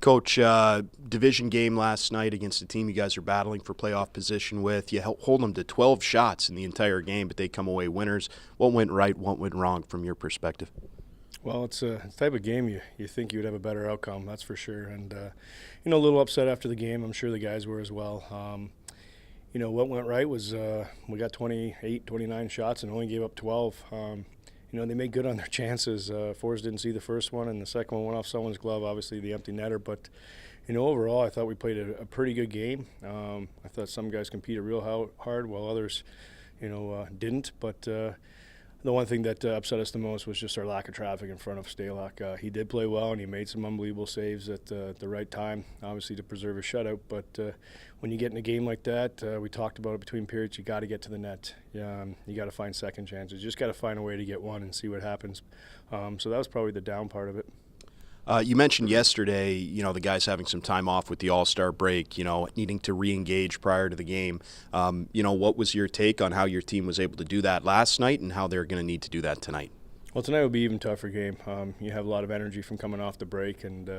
Coach, division game last night against a team you guys are battling for playoff position with. You hold them to 12 shots in the entire game, but they come away winners. What went right, what went wrong from your perspective? Well, it's a type of game you think you would have a better outcome, that's for sure. And, a little upset after the game. I'm sure the guys were as well. What went right was we got 28, 29 shots and only gave up 12. They made good on their chances. Forrest didn't see the first one, and the second one went off someone's glove, obviously the empty netter. But, overall, I thought we played a pretty good game. I thought some guys competed real hard while others, didn't. But the one thing that upset us the most was just our lack of traffic in front of Stalock. He did play well, and he made some unbelievable saves at the right time, obviously to preserve a shutout. But when you get in a game like that, we talked about it between periods, you got to get to the net. You got to find second chances. You just got to find a way to get one and see what happens. So that was probably the down part of it. You mentioned yesterday, the guys having some time off with the All-Star break, needing to re-engage prior to the game. What was your take on how your team was able to do that last night and how they're going to need to do that tonight? Well, tonight will be even tougher game. You have a lot of energy from coming off the break, and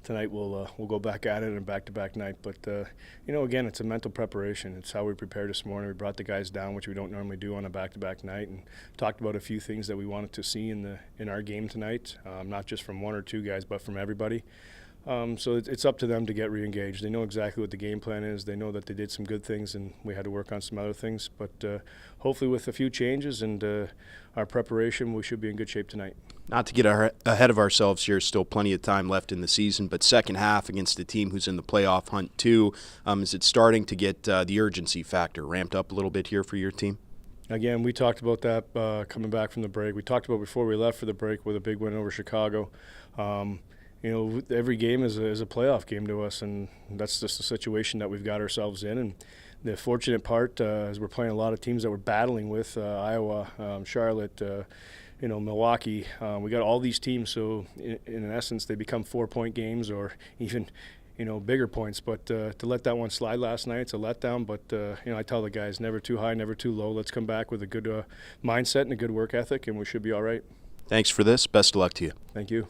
tonight we'll go back at it in a back-to-back night. But again, it's a mental preparation. It's how we prepared this morning. We brought the guys down, which we don't normally do on a back-to-back night, and talked about a few things that we wanted to see in our game tonight, not just from one or two guys, but from everybody. So it's up to them to get re-engaged. They know exactly what the game plan is. They know that they did some good things and we had to work on some other things. But hopefully with a few changes and our preparation, we should be in good shape tonight. Not to get ahead of ourselves here, still plenty of time left in the season, but second half against a team who's in the playoff hunt too, is it starting to get the urgency factor ramped up a little bit here for your team? Again, we talked about that coming back from the break. We talked about before we left for the break with a big win over Chicago. Every game is a playoff game to us, and that's just the situation that we've got ourselves in. And the fortunate part is we're playing a lot of teams that we're battling with, Iowa, Charlotte, Milwaukee. We got all these teams, so in essence they become 4-point games or even bigger points. But to let that one slide last night, it's a letdown. But I tell the guys, never too high, never too low. Let's come back with a good mindset and a good work ethic, and we should be all right. Thanks for this. Best of luck to you. Thank you.